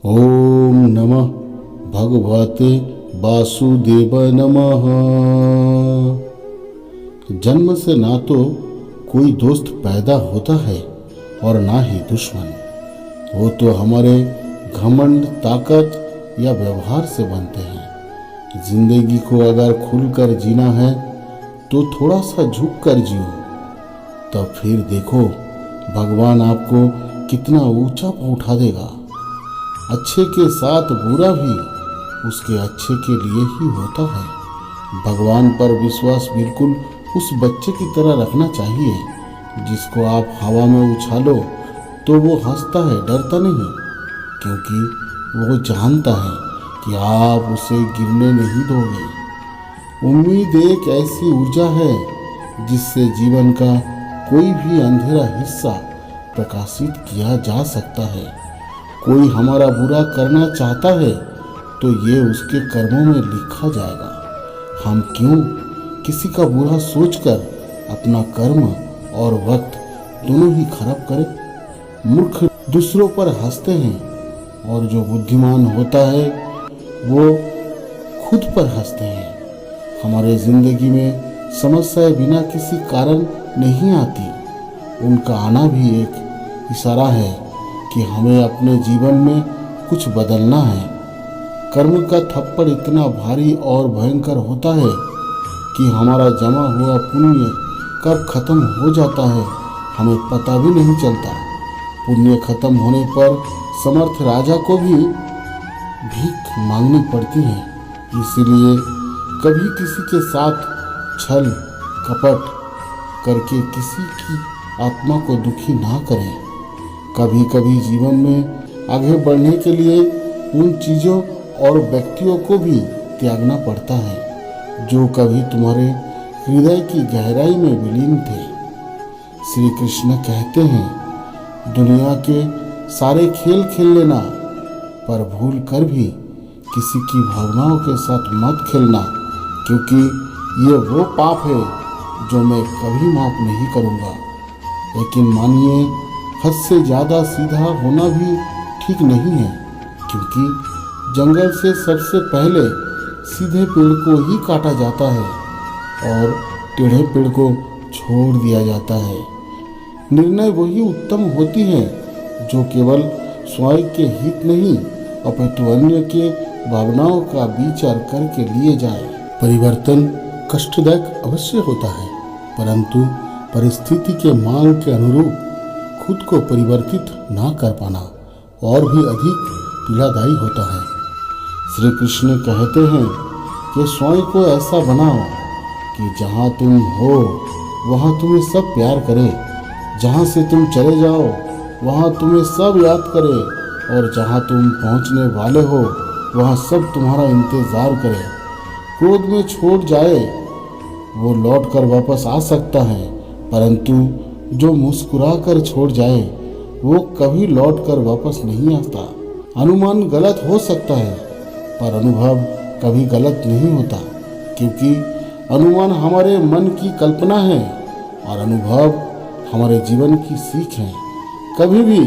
ओम नमः भगवते वासुदेव नमः। जन्म से ना तो कोई दोस्त पैदा होता है और ना ही दुश्मन। वो तो हमारे घमंड, ताकत या व्यवहार से बनते हैं। जिंदगी को अगर खुलकर जीना है तो थोड़ा सा झुक कर जियो, तब फिर देखो भगवान आपको कितना ऊंचा उठा देगा। अच्छे के साथ बुरा भी उसके अच्छे के लिए ही होता है। भगवान पर विश्वास बिल्कुल उस बच्चे की तरह रखना चाहिए जिसको आप हवा में उछालो तो वो हंसता है, डरता नहीं, क्योंकि वो जानता है कि आप उसे गिरने नहीं दोगे। उम्मीद एक ऐसी ऊर्जा है जिससे जीवन का कोई भी अंधेरा हिस्सा प्रकाशित किया जा सकता है। कोई हमारा बुरा करना चाहता है तो ये उसके कर्मों में लिखा जाएगा। हम क्यों किसी का बुरा सोचकर अपना कर्म और वक्त दोनों ही खराब करें। मूर्ख दूसरों पर हंसते हैं और जो बुद्धिमान होता है वो खुद पर हंसते हैं। हमारे जिंदगी में समस्याएं बिना किसी कारण नहीं आती। उनका आना भी एक इशारा है कि हमें अपने जीवन में कुछ बदलना है। कर्म का थप्पड़ इतना भारी और भयंकर होता है कि हमारा जमा हुआ पुण्य कब खत्म हो जाता है हमें पता भी नहीं चलता। पुण्य खत्म होने पर समर्थ राजा को भी भीख मांगनी पड़ती है। इसीलिए कभी किसी के साथ छल कपट करके किसी की आत्मा को दुखी ना करें। कभी कभी जीवन में आगे बढ़ने के लिए उन चीज़ों और व्यक्तियों को भी त्यागना पड़ता है जो कभी तुम्हारे हृदय की गहराई में विलीन थे। श्री कृष्ण कहते हैं, दुनिया के सारे खेल खेल लेना, पर भूल कर भी किसी की भावनाओं के साथ मत खेलना, क्योंकि ये वो पाप है जो मैं कभी माफ नहीं करूँगा। लेकिन मानिए, हद से ज़्यादा सीधा होना भी ठीक नहीं है, क्योंकि जंगल से सबसे पहले सीधे पेड़ को ही काटा जाता है और टेढ़े पेड़ को छोड़ दिया जाता है। निर्णय वही उत्तम होती है जो केवल स्वयं के हित नहीं अपितु अन्य के भावनाओं का विचार करके लिए जाए। परिवर्तन कष्टदायक अवश्य होता है, परंतु परिस्थिति के मांग के अनुरूप खुद को परिवर्तित ना कर पाना और भी अधिक पीड़ादायी होता है। श्री कृष्ण कहते हैं कि स्वयं को ऐसा बनाओ कि जहाँ तुम हो वहाँ तुम्हें सब प्यार करे, जहाँ से तुम चले जाओ वहाँ तुम्हें सब याद करे, और जहाँ तुम पहुँचने वाले हो वहाँ सब तुम्हारा इंतज़ार करे। क्रोध में छोड़ जाए वो लौट कर वापस आ सकता है, परंतु जो मुस्कुरा कर छोड़ जाए वो कभी लौट कर वापस नहीं आता। अनुमान गलत हो सकता है पर अनुभव कभी गलत नहीं होता, क्योंकि अनुमान हमारे मन की कल्पना है और अनुभव हमारे जीवन की सीख है। कभी भी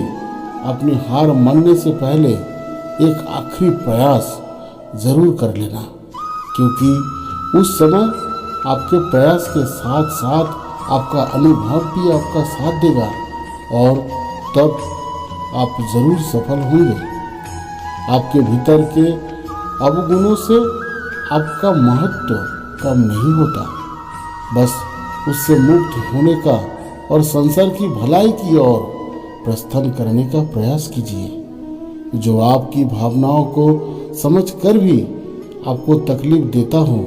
अपनी हार मानने से पहले एक आखिरी प्रयास जरूर कर लेना, क्योंकि उस समय आपके प्रयास के साथ साथ आपका अनुभव भी आपका साथ देगा और तब आप जरूर सफल होंगे। आपके भीतर के अवगुणों से आपका महत्व कम नहीं होता। बस उससे मुक्त होने का और संसार की भलाई की ओर प्रस्थान करने का प्रयास कीजिए। जो आपकी भावनाओं को समझ कर भी आपको तकलीफ देता हो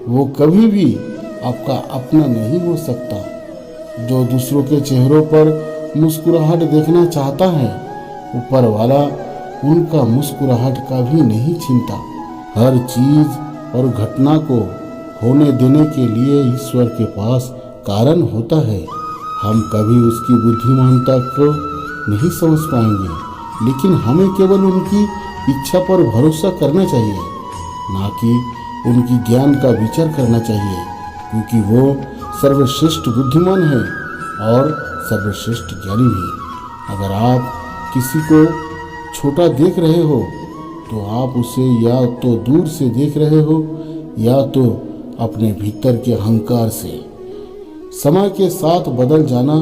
वो कभी भी आपका अपना नहीं हो सकता। जो दूसरों के चेहरों पर मुस्कुराहट देखना चाहता है, ऊपर वाला उनका मुस्कुराहट का भी नहीं छीनता। हर चीज और घटना को होने देने के लिए ईश्वर के पास कारण होता है। हम कभी उसकी बुद्धिमानता को नहीं समझ पाएंगे, लेकिन हमें केवल उनकी इच्छा पर भरोसा करना चाहिए, ना कि उनकी ज्ञान का विचार करना चाहिए, क्योंकि वो सर्वश्रेष्ठ बुद्धिमान है और सर्वश्रेष्ठ ज्ञानी भी। अगर आप किसी को छोटा देख रहे हो तो आप उसे या तो दूर से देख रहे हो या तो अपने भीतर के अहंकार से। समय के साथ बदल जाना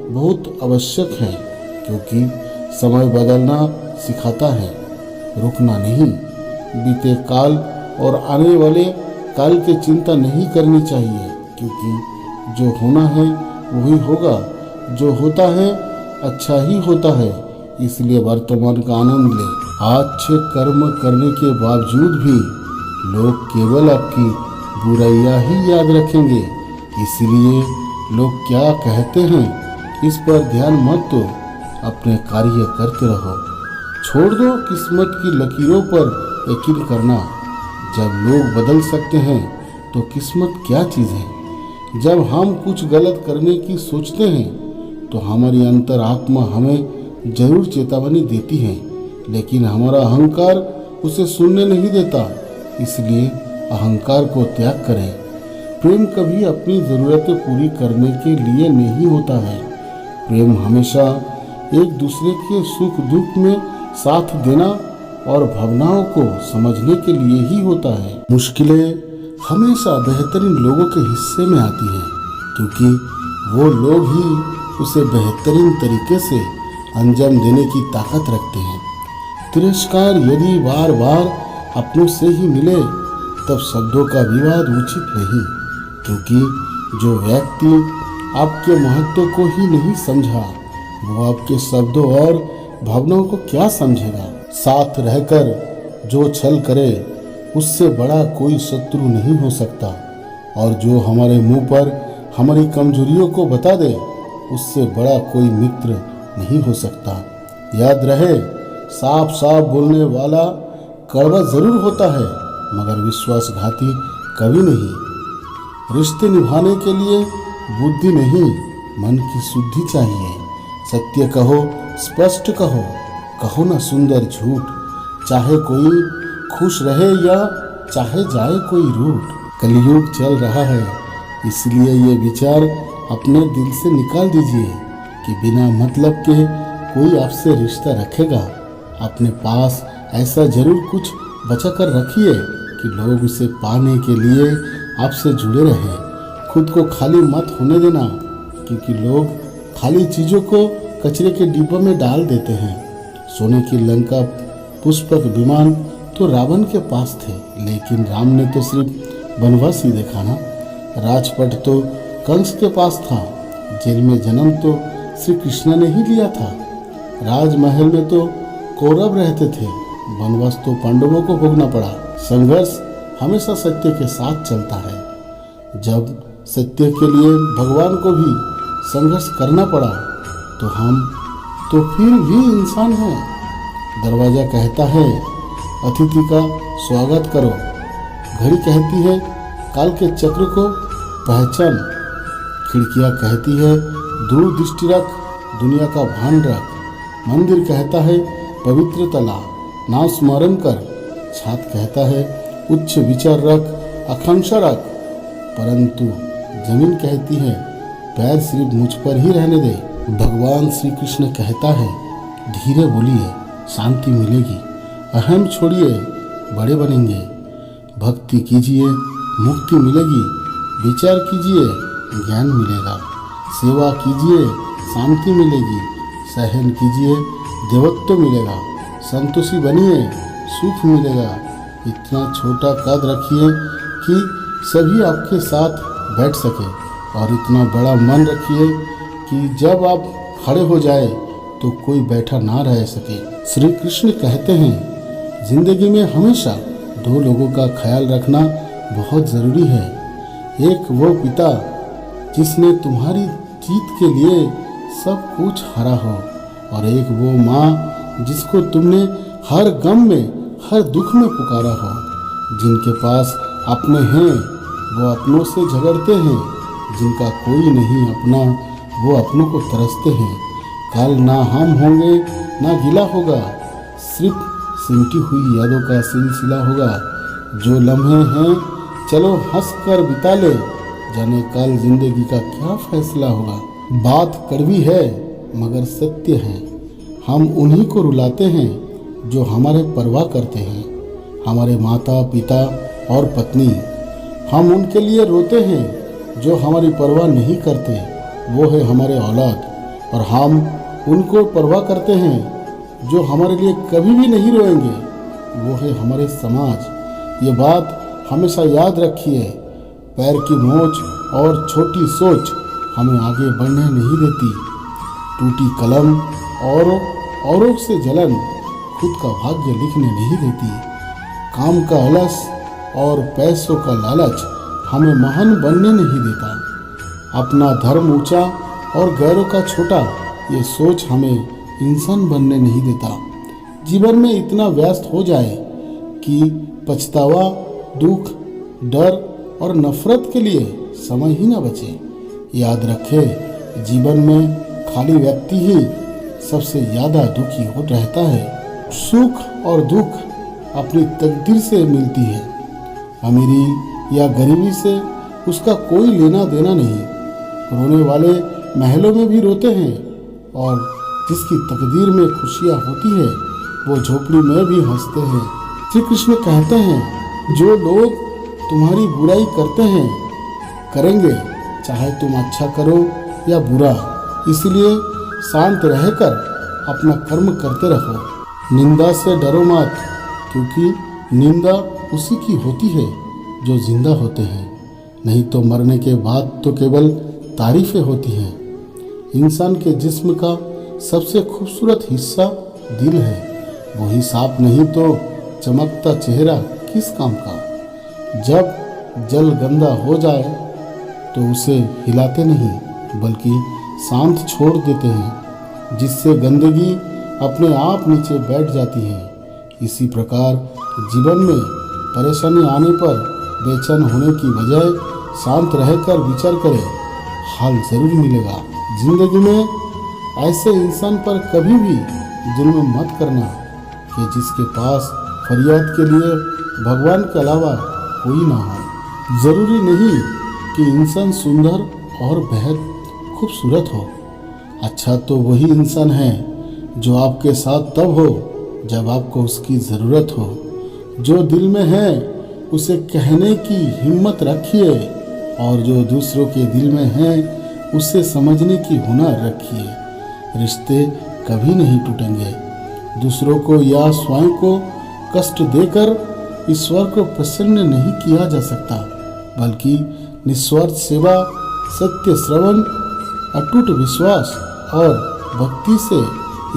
बहुत आवश्यक है, क्योंकि समय बदलना सिखाता है, रुकना नहीं। बीते काल और आने वाले काल की चिंता नहीं करनी चाहिए, क्योंकि जो होना है वही होगा, जो होता है अच्छा ही होता है। इसलिए वर्तमान का आनंद ले। अच्छे कर्म करने के बावजूद भी लोग केवल आपकी बुराइयां ही याद रखेंगे, इसलिए लोग क्या कहते हैं इस पर ध्यान मत दो, अपने कार्य करते रहो। छोड़ दो किस्मत की लकीरों पर यकीन करना। जब लोग बदल सकते हैं तो किस्मत क्या चीज़ है। जब हम कुछ गलत करने की सोचते हैं तो हमारी अंतरात्मा हमें जरूर चेतावनी देती है, लेकिन हमारा अहंकार उसे सुनने नहीं देता। इसलिए अहंकार को त्याग करें। प्रेम कभी अपनी ज़रूरतें पूरी करने के लिए नहीं होता है। प्रेम हमेशा एक दूसरे के सुख दुख में साथ देना और भावनाओं को समझने के लिए ही होता है। मुश्किलें हमेशा बेहतरीन लोगों के हिस्से में आती हैं, क्योंकि वो लोग ही उसे बेहतरीन तरीके से अंजाम देने की ताकत रखते हैं। तिरस्कार यदि बार बार अपनों से ही मिले तब शब्दों का विवाद उचित नहीं, क्योंकि जो व्यक्ति आपके महत्व को ही नहीं समझा वो आपके शब्दों और भावनाओं को क्या समझेगा। साथ रहकर जो छल करे उससे बड़ा कोई शत्रु नहीं हो सकता, और जो हमारे मुंह पर हमारी कमजोरियों को बता दे उससे बड़ा कोई मित्र नहीं हो सकता। याद रहे, साफ साफ बोलने वाला कड़वा जरूर होता है मगर विश्वासघाती कभी नहीं। रिश्ते निभाने के लिए बुद्धि नहीं, मन की शुद्धि चाहिए। सत्य कहो, स्पष्ट कहो, कहो ना सुंदर झूठ। चाहे कोई खुश रहे या चाहे जाए कोई रूठ। कलयुग चल रहा है, इसलिए ये विचार अपने दिल से निकाल दीजिए कि बिना मतलब के कोई आपसे रिश्ता रखेगा। अपने पास ऐसा जरूर कुछ बचा कर रखिए कि लोग उसे पाने के लिए आपसे जुड़े रहें। खुद को खाली मत होने देना, क्योंकि लोग खाली चीज़ों को कचरे के डिब्बे में डाल देते हैं। सोने की लंका पुष्पक विमान तो रावण के पास थे, लेकिन राम ने तो सिर्फ वनवास ही देखा ना। राजपट तो कंस के पास था, जेल में जन्म तो श्री कृष्ण ने ही लिया था। राजमहल में तो कौरव रहते थे, वनवास तो पांडवों को भोगना पड़ा। संघर्ष हमेशा सत्य के साथ चलता है। जब सत्य के लिए भगवान को भी संघर्ष करना पड़ा तो हम तो फिर भी इंसान हैं। दरवाजा कहता है अतिथि का स्वागत करो, घड़ी कहती है काल के चक्र को पहचान, खिड़कियाँ कहती है दूरदृष्टि रख, दुनिया का भान रख। मंदिर कहता है पवित्रता ला, नाम स्मरण कर। छात कहता है उच्च विचार रख, आकांक्षा रख। परंतु जमीन कहती है पैर सिर्फ मुझ पर ही रहने दे। भगवान श्री कृष्ण कहता है धीरे बोलिए, शांति मिलेगी। अहम छोड़िए, बड़े बनेंगे। भक्ति कीजिए, मुक्ति मिलेगी। विचार कीजिए, ज्ञान मिलेगा। सेवा कीजिए, शांति मिलेगी। सहन कीजिए, देवत्व मिलेगा। संतोषी बनिए, सुख मिलेगा। इतना छोटा कद रखिए कि सभी आपके साथ बैठ सके, और इतना बड़ा मन रखिए कि जब आप खड़े हो जाए तो कोई बैठा ना रह सके। श्री कृष्ण कहते हैं जिंदगी में हमेशा दो लोगों का ख्याल रखना बहुत ज़रूरी है। एक वो पिता जिसने तुम्हारी जीत के लिए सब कुछ हारा हो, और एक वो माँ जिसको तुमने हर गम में, हर दुख में पुकारा हो। जिनके पास अपने हैं वो अपनों से झगड़ते हैं, जिनका कोई नहीं अपना वो अपनों को तरसते हैं। कल ना हम होंगे ना गिला होगा, सिर्फ सिमटी हुई यादों का सिलसिला होगा। जो लम्हे हैं चलो हंस कर बिता ले, जाने कल जिंदगी का क्या फैसला होगा। बात कड़वी है मगर सत्य है, हम उन्हीं को रुलाते हैं जो हमारे परवाह करते हैं, हमारे माता पिता और पत्नी। हम उनके लिए रोते हैं जो हमारी परवाह नहीं करते, वो है हमारे औलाद। और हम उनको परवाह करते हैं जो हमारे लिए कभी भी नहीं रोएंगे, वो है हमारे समाज। ये बात हमेशा याद रखिए, पैर की मोच और छोटी सोच हमें आगे बढ़ने नहीं देती। टूटी कलम और औरों से जलन खुद का भाग्य लिखने नहीं देती। काम का आलस और पैसों का लालच हमें महान बनने नहीं देता। अपना धर्म ऊंचा और गैरों का छोटा, ये सोच हमें इंसान बनने नहीं देता। जीवन में इतना व्यस्त हो जाए कि पछतावा, दुख, डर और नफरत के लिए समय ही न बचे। याद रखें, जीवन में खाली व्यक्ति ही सबसे ज़्यादा दुखी हो रहता है। सुख और दुख अपनी तकदीर से मिलती है। अमीरी या गरीबी से उसका कोई लेना देना नहीं। रोने वाले महलों में भी रोते हैं और जिसकी तकदीर में खुशियाँ होती है वो झोपड़ी में भी हंसते हैं। श्री कृष्ण कहते हैं, जो लोग तुम्हारी बुराई करते हैं करेंगे, चाहे तुम अच्छा करो या बुरा। इसलिए शांत रहकर अपना कर्म करते रहो। निंदा से डरो मत, क्योंकि निंदा उसी की होती है जो जिंदा होते हैं। नहीं तो मरने के बाद तो केवल तारीफें होती हैं। इंसान के जिस्म का सबसे खूबसूरत हिस्सा दिल है। वही साफ नहीं तो चमकता चेहरा किस काम का। जब जल गंदा हो जाए तो उसे हिलाते नहीं बल्कि शांत छोड़ देते हैं, जिससे गंदगी अपने आप नीचे बैठ जाती है। इसी प्रकार जीवन में परेशानी आने पर बेचैन होने की बजाय शांत रहकर विचार करें, हल जरूर मिलेगा। जिंदगी में ऐसे इंसान पर कभी भी जुल्म मत करना कि जिसके पास फरियाद के लिए भगवान के अलावा कोई ना हो। जरूरी नहीं कि इंसान सुंदर और बेहद खूबसूरत हो। अच्छा तो वही इंसान है जो आपके साथ तब हो जब आपको उसकी ज़रूरत हो। जो दिल में है उसे कहने की हिम्मत रखिए, और जो दूसरों के दिल में है उसे समझने की हुनर रखिए। रिश्ते कभी नहीं टूटेंगे। दूसरों को या स्वयं को कष्ट देकर ईश्वर को प्रसन्न नहीं किया जा सकता, बल्कि निस्वार्थ सेवा, सत्य श्रवण, अटूट विश्वास और भक्ति से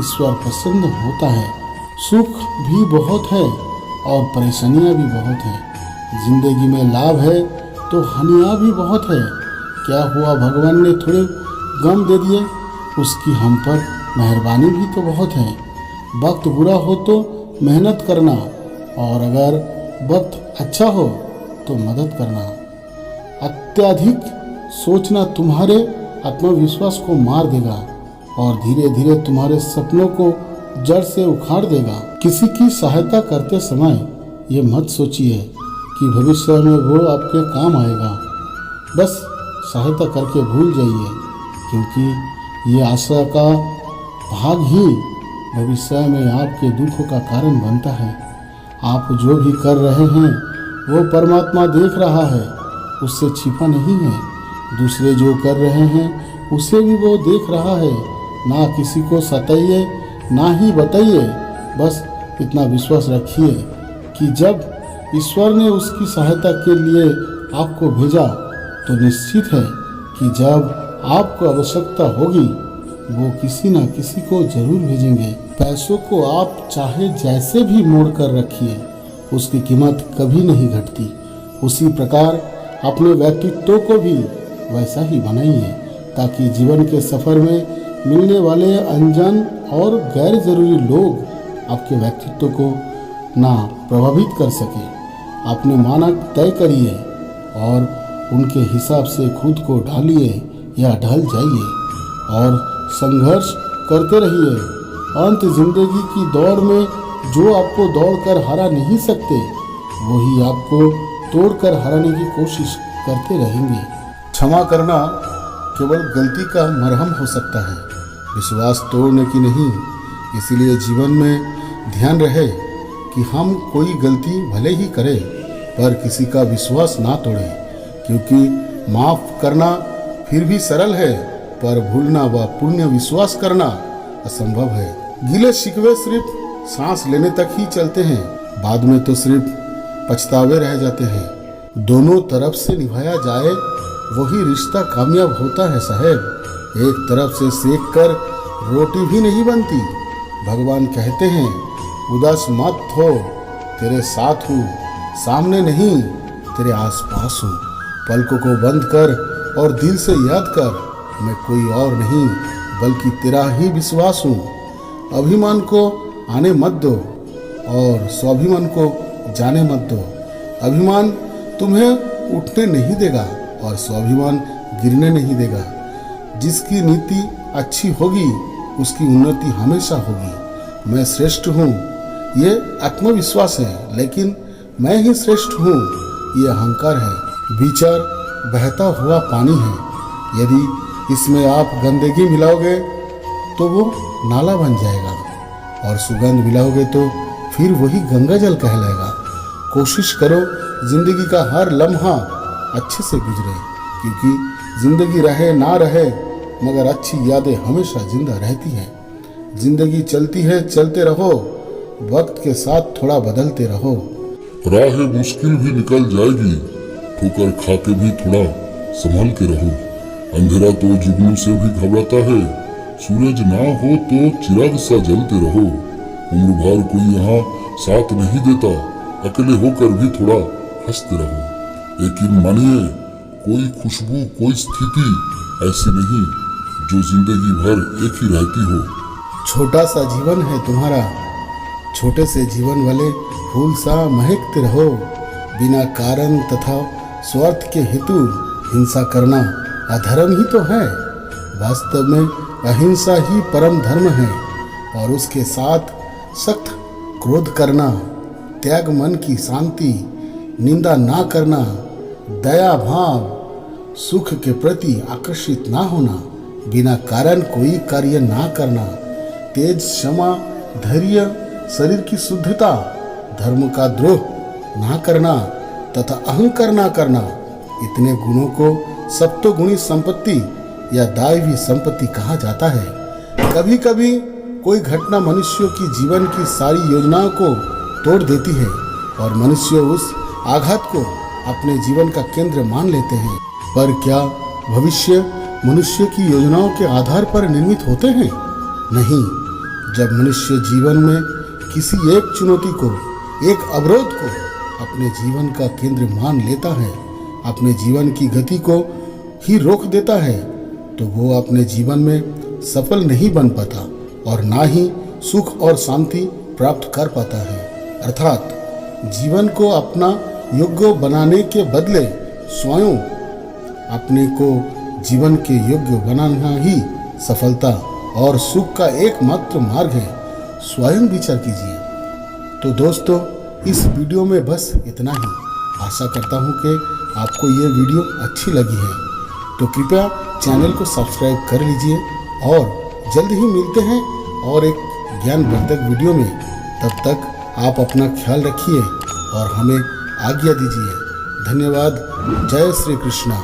ईश्वर प्रसन्न होता है। सुख भी बहुत है और परेशानियां भी बहुत हैं। जिंदगी में लाभ है तो हानियां भी बहुत है। क्या हुआ, भगवान ने थोड़े गम दे दिए, उसकी हम पर मेहरबानी भी तो बहुत है। वक्त बुरा हो तो मेहनत करना, और अगर वक्त अच्छा हो तो मदद करना। अत्यधिक सोचना तुम्हारे आत्मविश्वास को मार देगा और धीरे धीरे तुम्हारे सपनों को जड़ से उखाड़ देगा। किसी की सहायता करते समय ये मत सोचिए कि भविष्य में वो आपके काम आएगा। बस सहायता करके भूल जाइए, क्योंकि ये आशा का भाग ही भविष्य में आपके दुखों का कारण बनता है। आप जो भी कर रहे हैं वो परमात्मा देख रहा है, उससे छिपा नहीं है। दूसरे जो कर रहे हैं उसे भी वो देख रहा है। ना किसी को सताइए, ना ही बताइए। बस इतना विश्वास रखिए कि जब ईश्वर ने उसकी सहायता के लिए आपको भेजा तो निश्चित है कि जब आपको आवश्यकता होगी वो किसी ना किसी को जरूर भेजेंगे। पैसों को आप चाहे जैसे भी मोड़ कर रखिए, उसकी कीमत कभी नहीं घटती। उसी प्रकार अपने व्यक्तित्व को भी वैसा ही बनाइए, ताकि जीवन के सफ़र में मिलने वाले अनजान और गैर जरूरी लोग आपके व्यक्तित्व को ना प्रभावित कर सके। अपने मानक तय करिए और उनके हिसाब से खुद को ढालिए या ढल जाइए, और संघर्ष करते रहिए। अंत जिंदगी की दौड़ में जो आपको दौड़कर हरा नहीं सकते, वही आपको तोड़कर हराने की कोशिश करते रहेंगे। क्षमा करना केवल गलती का मरहम हो सकता है, विश्वास तोड़ने की नहीं। इसीलिए जीवन में ध्यान रहे कि हम कोई गलती भले ही करें पर किसी का विश्वास ना तोड़ें, क्योंकि माफ करना फिर भी सरल है पर भूलना व पुण्य विश्वास करना असंभव है। गिले शिकवे सिर्फ सांस लेने तक ही चलते हैं, बाद में तो सिर्फ पछतावे रह जाते हैं। दोनों तरफ से निभाया जाए वही रिश्ता कामयाब होता है साहब। एक तरफ से सेक कर रोटी भी नहीं बनती। भगवान कहते हैं उदास मत हो, तेरे साथ हूँ, सामने नहीं तेरे आसपास हूँ। पलकों को बंद कर और दिल से याद कर, मैं कोई और नहीं बल्कि तेरा ही विश्वास हूँ। अभिमान को आने मत दो और स्वाभिमान को जाने मत दो। अभिमान तुम्हें उठने नहीं देगा और स्वाभिमान गिरने नहीं देगा। जिसकी नीति अच्छी होगी उसकी उन्नति हमेशा होगी। मैं श्रेष्ठ हूँ ये आत्मविश्वास है, लेकिन मैं ही श्रेष्ठ हूँ ये अहंकार है। विचार बहता हुआ पानी है, यदि इसमें आप गंदगी मिलाओगे तो वो नाला बन जाएगा और सुगंध मिलाओगे तो फिर वही गंगा जल कहलाएगा। कोशिश करो जिंदगी का हर लम्हा अच्छे से गुजरे, क्योंकि जिंदगी रहे ना रहे मगर अच्छी यादें हमेशा जिंदा रहती हैं। जिंदगी चलती है, चलते रहो, वक्त के साथ थोड़ा बदलते रहो। राह मुश्किल भी निकल जाएगी, ठोकर खा के भी थोड़ा संभल के रहो। अंधेरा तो जुगनू से भी घबराता है, सूरज ना हो तो चिराग सा जलते रहो। उम्र भर कोई यहाँ साथ नहीं देता, अकेले होकर भी थोड़ा हंसते रहो। लेकिन मानिए कोई खुशबू कोई स्थिति ऐसी नहीं जो जिंदगी भर एक ही रहती हो। छोटा सा जीवन है तुम्हारा, छोटे से जीवन वाले फूल सा महकते रहो। बिना कारण तथा स्वार्थ के हेतु हिंसा करना अधर्म ही तो है। वास्तव में अहिंसा ही परम धर्म है और उसके साथ सख्त क्रोध करना, त्याग मन की शांति, निंदा ना करना, दया भाव, सुख के प्रति आकर्षित ना होना, बिना कारण कोई कार्य ना करना, तेज, क्षमा, धैर्य, शरीर की शुद्धता, धर्म का द्रोह ना करना तथा अहंकार ना करना। इतने गुणों को सप्तगुणी संपत्ति या दैवी संपत्ति कहा जाता है। कभी कभी कोई घटना मनुष्यों की जीवन की सारी योजनाओं को तोड़ देती है और मनुष्य उस आघात को अपने जीवन का केंद्र मान लेते हैं। पर क्या भविष्य मनुष्य की योजनाओं के आधार पर निर्मित होते हैं? नहीं। जब मनुष्य जीवन में किसी एक चुनौती को, एक अवरोध को अपने जीवन का केंद्र मान लेता है, अपने जीवन की गति को ही रोक देता है, तो वो अपने जीवन में सफल नहीं बन पाता और ना ही सुख और शांति प्राप्त कर पाता है। अर्थात जीवन को अपना योग्य बनाने के बदले स्वयं अपने को जीवन के योग्य बनाना ही सफलता और सुख का एकमात्र मार्ग है। स्वयं विचार कीजिए। तो दोस्तों, इस वीडियो में बस इतना ही। आशा करता हूँ कि आपको ये वीडियो अच्छी लगी है, तो कृपया चैनल को सब्सक्राइब कर लीजिए और जल्द ही मिलते हैं और एक ज्ञानवर्धक वीडियो में। तब तक आप अपना ख्याल रखिए और हमें आज्ञा दीजिए। धन्यवाद। जय श्री कृष्णा।